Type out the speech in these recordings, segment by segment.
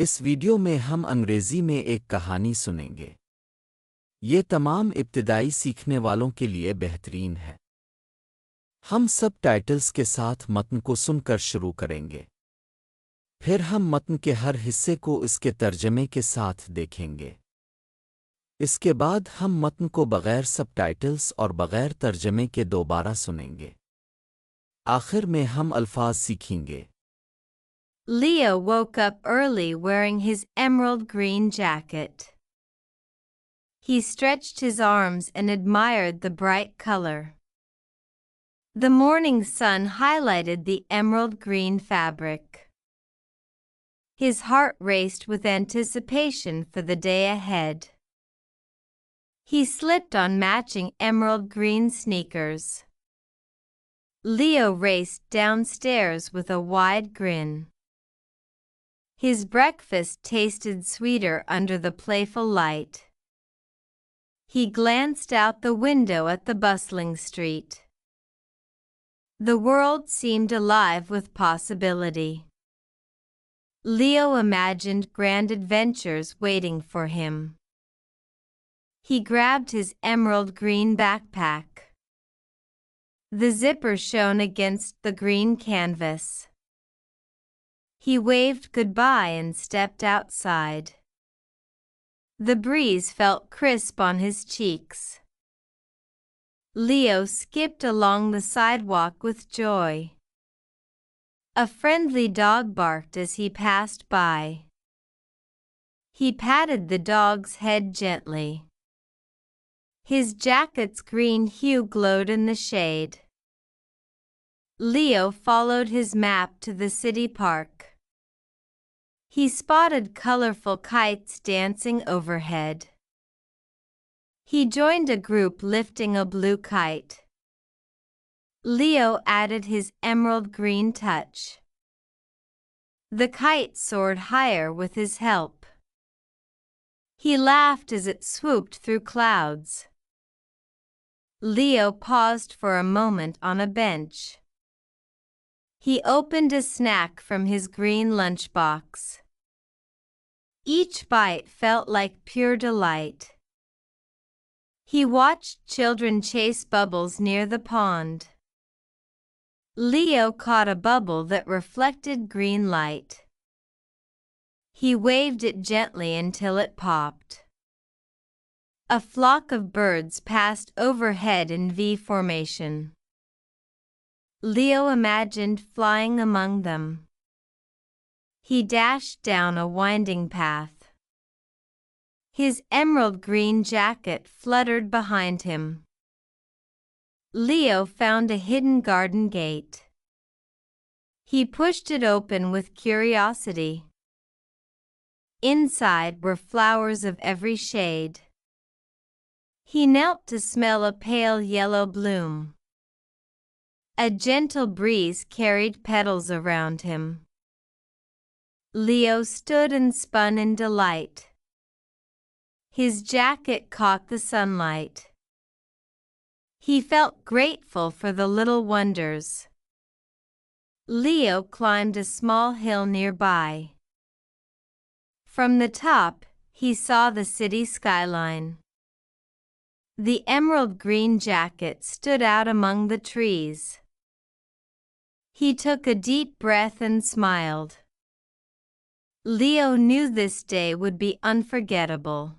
इस वीडियो में हम अंग्रेजी में एक कहानी सुनेंगे। ये तमाम इब्तदाई सीखने वालों के लिए बेहतरीन है। हम सब टाइटल्स के साथ मतन को सुनकर शुरू करेंगे। फिर हम मतन के हर हिस्से को इसके तर्जमे के साथ देखेंगे। इसके बाद हम मतन को बगैर सबटाइटल्स और बगैर तर्जमे के दोबारा सुनेंगे। आखिर में हम अल्फाज सीखेंगे। Leo woke up early wearing his emerald green jacket. He stretched his arms and admired the bright color. The morning sun highlighted the emerald green fabric. His heart raced with anticipation for the day ahead. He slipped on matching emerald green sneakers. Leo raced downstairs with a wide grin. His breakfast tasted sweeter under the playful light. He glanced out the window at the bustling street. The world seemed alive with possibility. Leo imagined grand adventures waiting for him. He grabbed his emerald green backpack. The zipper shone against the green canvas. He waved goodbye and stepped outside. The breeze felt crisp on his cheeks. Leo skipped along the sidewalk with joy. A friendly dog barked as he passed by. He patted the dog's head gently. His jacket's green hue glowed in the shade. Leo followed his map to the city park. He spotted colorful kites dancing overhead. He joined a group lifting a blue kite. Leo added his emerald green touch. The kite soared higher with his help. He laughed as it swooped through clouds. Leo paused for a moment on a bench. He opened a snack from his green lunchbox. Each bite felt like pure delight. He watched children chase bubbles near the pond. Leo caught a bubble that reflected green light. He waved it gently until it popped. A flock of birds passed overhead in V formation. Leo imagined flying among them. He dashed down a winding path. His emerald green jacket fluttered behind him. Leo found a hidden garden gate. He pushed it open with curiosity. Inside were flowers of every shade. He knelt to smell a pale yellow bloom. A gentle breeze carried petals around him. Leo stood and spun in delight. His jacket caught the sunlight. He felt grateful for the little wonders. Leo climbed a small hill nearby. From the top, he saw the city skyline. The emerald green jacket stood out among the trees. He took a deep breath and smiled. Leo knew this day would be unforgettable.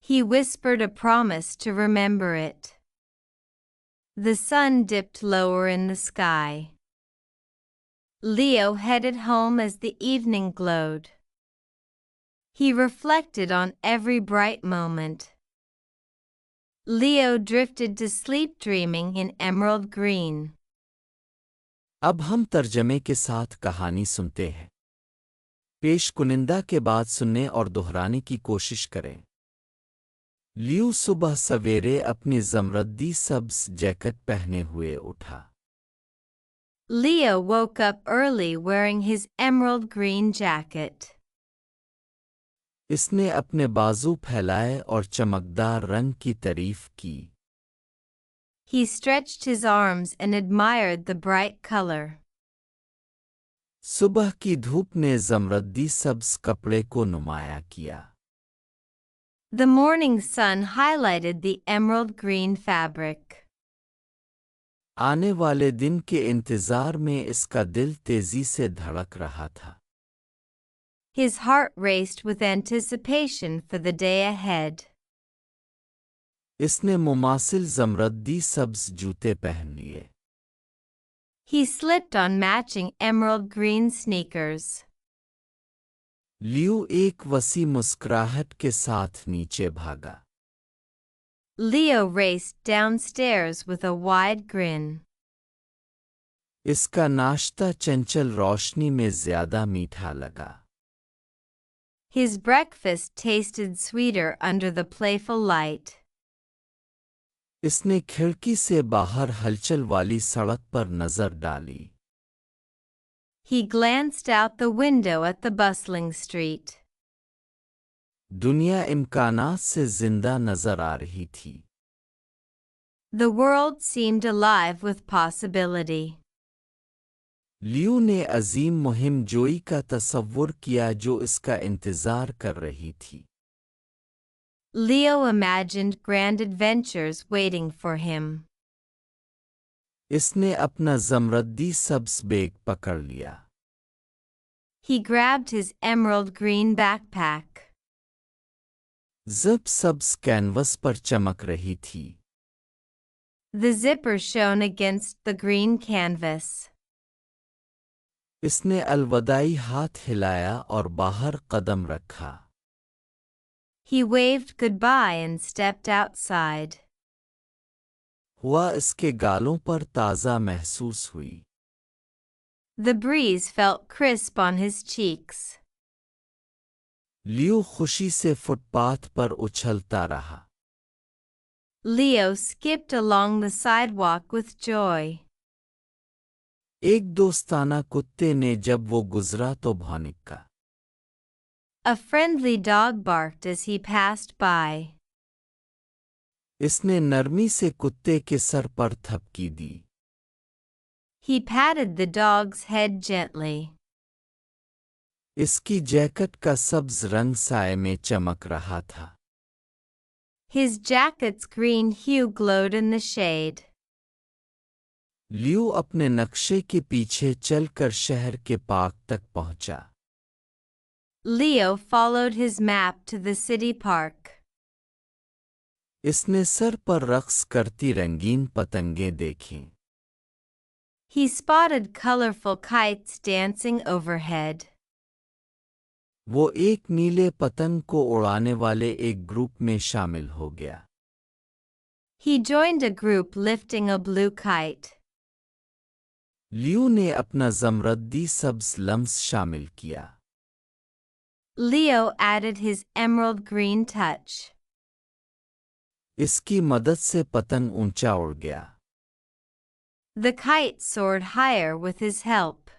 He whispered a promise to remember it. The sun dipped lower in the sky. Leo headed home as the evening glowed. He reflected on every bright moment. Leo drifted to sleep dreaming in emerald green. अब हम तर्जमे के साथ कहानी सुनते हैं। पेश कुनिंदा के बाद सुनने और दोहराने की कोशिश करें। लियो सुबह सवेरे अपनी जमरदी सब्ज जैकेट पहने हुए उठा। Leo woke up early wearing his emerald green jacket. इसने अपने बाजू फैलाए और चमकदार रंग की तारीफ की। He stretched his arms and admired the bright color. सुबह की धूप ने जमरदी सब्ज कपड़े को नुमाया किया। The morning sun highlighted the emerald green fabric. आने वाले दिन के इंतजार में इसका दिल तेजी से धड़क रहा था। His heart raced with anticipation for the day ahead. इसने मुमासिल जमरदी सब्ज जूते पहन लिए। He slipped on matching emerald green sneakers. लियो एक वसी मुस्कुराहट के साथ नीचे भागा। Leo raced downstairs with a wide grin. इसका नाश्ता चंचल रोशनी में ज्यादा मीठा लगा। His breakfast tasted sweeter under the playful light. इसने खिड़की से बाहर हलचल वाली सड़क पर नजर डाली। He glanced out the window at the bustling street. दुनिया इम्कानात से जिंदा नजर आ रही थी। The world seemed alive with possibility. लियो ने अजीम मुहिम जोई का तसव्वुर किया जो इसका इंतजार कर रही थी। Leo imagined grand adventures waiting for him. इसने अपना जमरदी सब्ज बैग पकड़ लिया। He grabbed his emerald green backpack. Zip सब्ज कैनवस पर चमक रही थी। The zipper shone against the green canvas. इसने अलविदाई हाथ हिलाया और बाहर कदम रखा। He waved goodbye and stepped outside. हुआ इसके गालों पर ताज़ा महसूस हुई। The breeze felt crisp on his cheeks. लियो खुशी से फुटपाथ पर उछलता रहा। Leo skipped along the sidewalk with joy. एक दोस्ताना कुत्ते ने जब वो गुजरा तो भौंका। A friendly dog barked as he passed by. इसने नरमी से कुत्ते के सर पर थपकी दी। He patted the dog's head gently. इसकी जैकेट का सब्ज रंग साए में चमक रहा था। His jacket's green hue glowed in the shade. लियो अपने नक्शे के पीछे चलकर शहर के पार्क तक पहुंचा। Leo followed his map to the city park. इसने सर पर रक्स करती रंगीन पतंगें देखीं। He spotted colorful kites dancing overhead. वो एक नीले पतंग को उड़ाने वाले एक ग्रुप में शामिल हो गया। He joined a group lifting a blue kite. लियो ने अपना जमरदी सब्ज लम्स शामिल किया। Leo added his emerald green touch. इसकी मदद से पतंग ऊंचा उड़ गया। The kite soared higher with his help.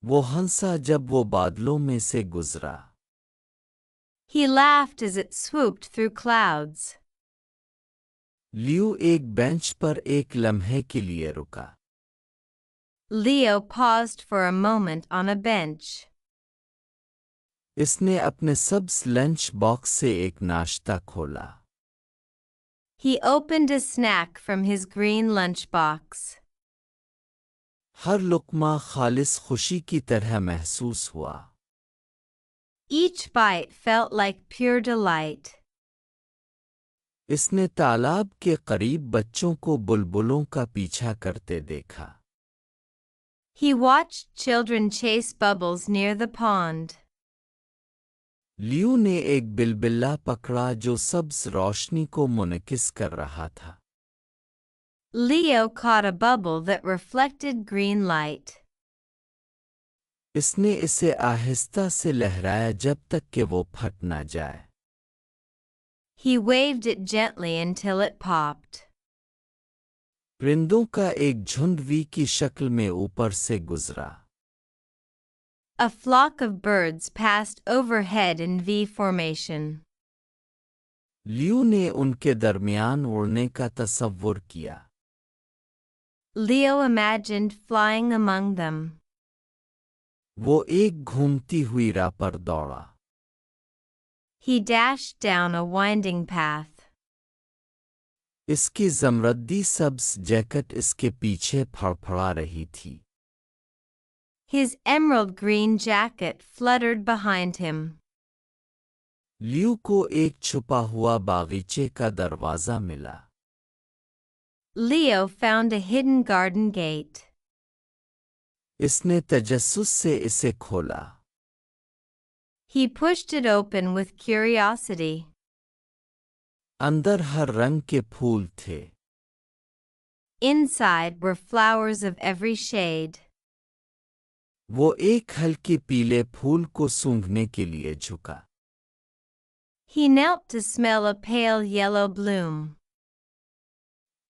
वो हंसा जब वो बादलों में से गुजरा। He laughed as it swooped through clouds. लियो एक बेंच पर एक लम्हे के लिए रुका। Leo paused for a moment on a bench. इसने अपने सब्ज लंच बॉक्स से एक नाश्ता खोला। He opened a snack from his green lunchbox. हर लुक़मा खालिस खुशी की तरह महसूस हुआ। Each bite felt like pure delight. इसने तालाब के करीब बच्चों को बुलबुलों का पीछा करते देखा। He watched children chase bubbles near the pond. लियो ने एक बिलबिला पकड़ा जो सब्ज रोशनी को मुनकिस कर रहा था। Leo caught a bubble that reflected green light. इसने इसे आहिस्ता से लहराया जब तक कि वो फट न जाए। He waved it gently until it popped. परिंदों का एक झुंड वी की शक्ल में ऊपर से गुजरा। A flock of birds passed overhead in V formation. लियो ने उनके दरमियान उड़ने का तसव्वुर किया। Leo imagined flying among them. वो एक घूमती हुई राह पर दौड़ा। He dashed down a winding path. इसकी जमरदी सब्ज जैकेट इसके पीछे फड़फड़ा रही थी। His emerald green jacket fluttered behind him. Liu को एक छुपा हुआ बागीचे का दरवाज़ा मिला। Leo found a hidden garden gate. इसने तजस्सुस से इसे खोला। He pushed it open with curiosity. अंदर हर रंग के फूल थे। Inside were flowers of every shade. वो एक हल्के पीले फूल को सूंघने के लिए झुका। He knelt to smell a pale yellow bloom.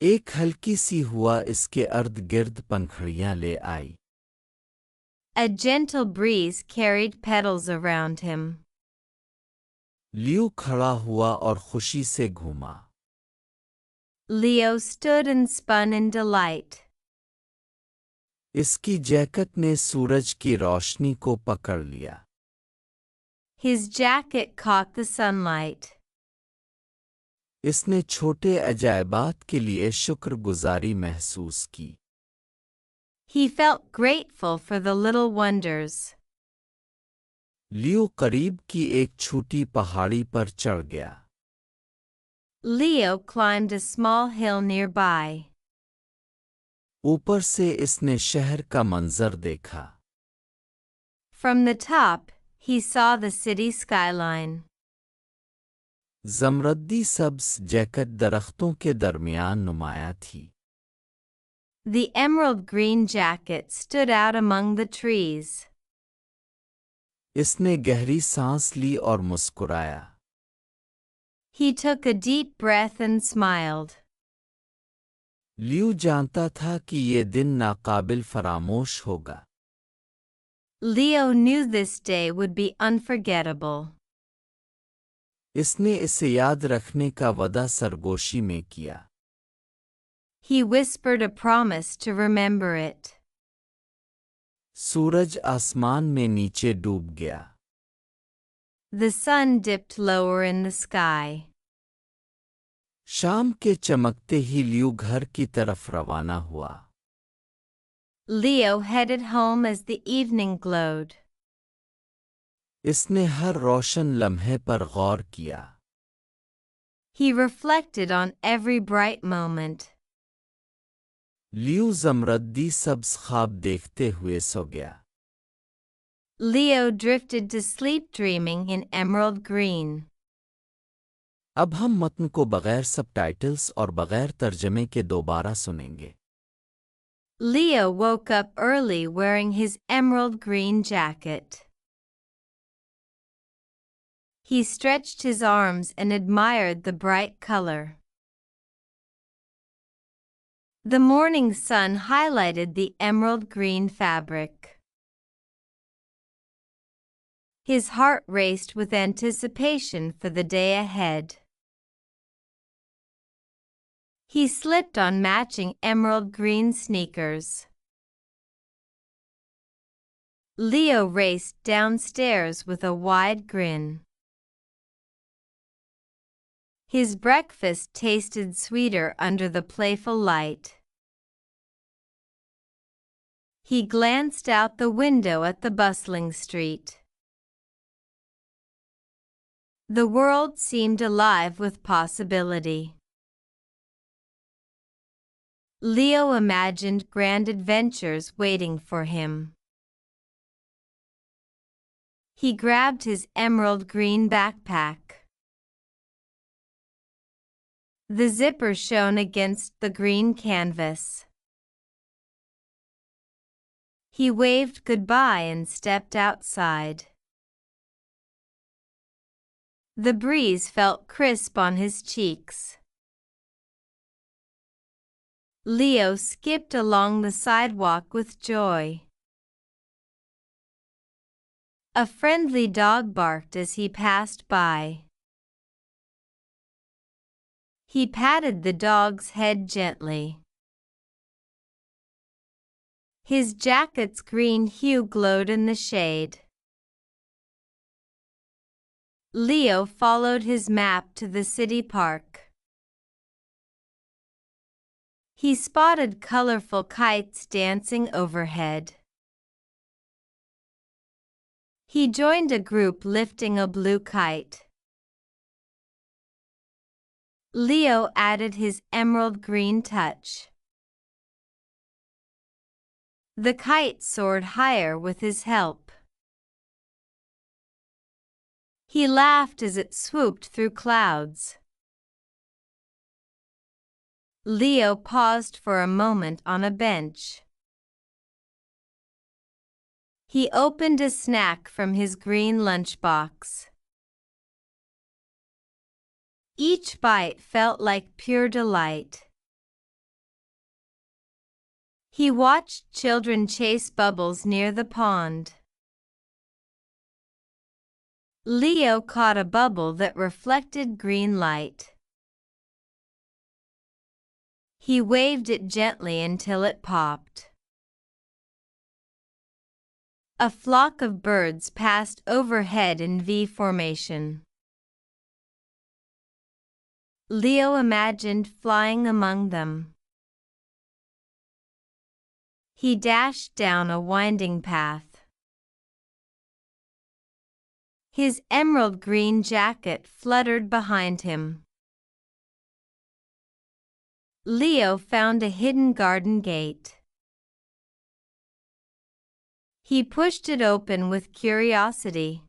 एक हल्की सी हुआ इसके अर्ध गिर्द पंखुड़ियां ले आई। A gentle breeze carried petals around him. Liu खड़ा हुआ और खुशी से घूमा। Leo stood and spun in delight. इसकी जैकेट ने सूरज की रोशनी को पकड़ लिया। His jacket caught the sunlight. इसने छोटे अजायबात के लिए शुक्रगुजारी महसूस की। He felt grateful for the little wonders. Liu करीब की एक छोटी पहाड़ी पर चढ़ गया। Leo climbed a small hill nearby. ऊपर से इसने शहर का मंजर देखा। From the top, he saw the city skyline. जमरदी सब्ज जैकेट दरख्तों के दरमियान नुमाया थी। The emerald green jacket stood out among the trees. इसने गहरी सांस ली और मुस्कुराया। He took a deep breath and smiled. Liu जानता था कि ये दिन नाकाबिल फरामोश होगा। Leo knew this day would be unforgettable. इसने इसे याद रखने का वदा सरगोशी में किया। He whispered a promise to remember it. सूरज आसमान में नीचे डूब गया। The sun dipped lower in the sky. शाम के चमकते ही लियू घर की तरफ रवाना हुआ। Leo headed home as the evening glowed. इसने हर रोशन लम्हे पर गौर किया। He reflected on every bright moment. लियू जमरदी सब्ज ख्वाब देखते हुए सो गया। Leo drifted to sleep dreaming in emerald green. अब हम मतन को बगैर सबटाइटल्स और बगैर तर्जमे के दोबारा सुनेंगे। Leo woke up early wearing his emerald green jacket. He stretched his arms and admired the bright color. The morning sun highlighted the emerald green fabric. His heart raced with anticipation for the day ahead. He slipped on matching emerald green sneakers. Leo raced downstairs with a wide grin. His breakfast tasted sweeter under the playful light. He glanced out the window at the bustling street. The world seemed alive with possibility. Leo imagined grand adventures waiting for him. He grabbed his emerald green backpack. The zipper shone against the green canvas. He waved goodbye and stepped outside. The breeze felt crisp on his cheeks. Leo skipped along the sidewalk with joy. A friendly dog barked as he passed by. He patted the dog's head gently. His jacket's green hue glowed in the shade. Leo followed his map to the city park. He spotted colorful kites dancing overhead. He joined a group lifting a blue kite. Leo added his emerald green touch. The kite soared higher with his help. He laughed as it swooped through clouds. Leo paused for a moment on a bench. He opened a snack from his green lunchbox. Each bite felt like pure delight. He watched children chase bubbles near the pond. Leo caught a bubble that reflected green light. He waved it gently until it popped. A flock of birds passed overhead in V formation. Leo imagined flying among them. He dashed down a winding path. His emerald green jacket fluttered behind him. Leo found a hidden garden gate. He pushed it open with curiosity.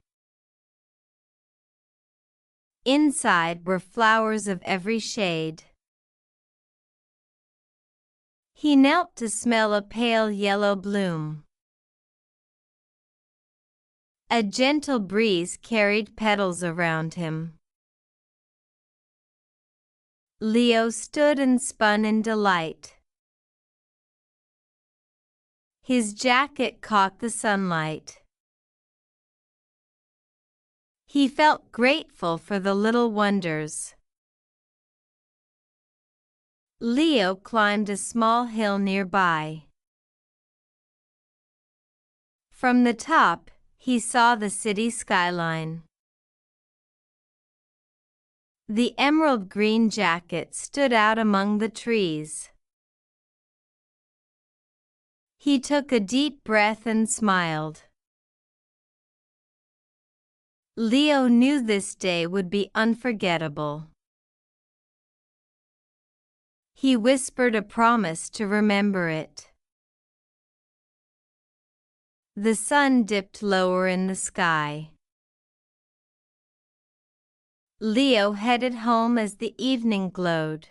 Inside were flowers of every shade. He knelt to smell a pale yellow bloom. A gentle breeze carried petals around him. Leo stood and spun in delight. His jacket caught the sunlight. He felt grateful for the little wonders. Leo climbed a small hill nearby. From the top, he saw the city skyline. The emerald green jacket stood out among the trees. He took a deep breath and smiled. Leo knew this day would be unforgettable. He whispered a promise to remember it. The sun dipped lower in the sky. Leo headed home as the evening glowed.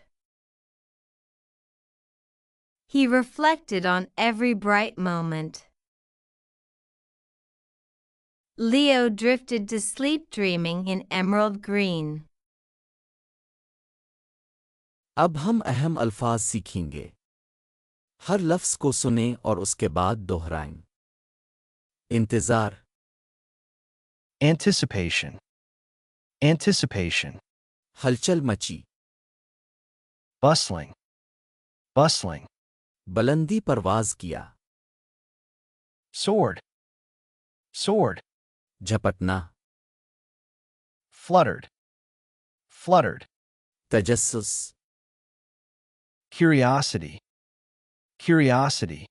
He reflected on every bright moment. Leo drifted to sleep dreaming in emerald green. अब हम अहम अल्फाज सीखेंगे। हर लफ्ज़ को सुनें और उसके बाद दोहराएं। इंतज़ार, Anticipation. Anticipation. हलचल मची, Bustling. Bustling. बुलंदी परवाज़ किया, Sword. Sword. झपटना, Fluttered. Fluttered. तजस्सुस, Curiosity. Curiosity.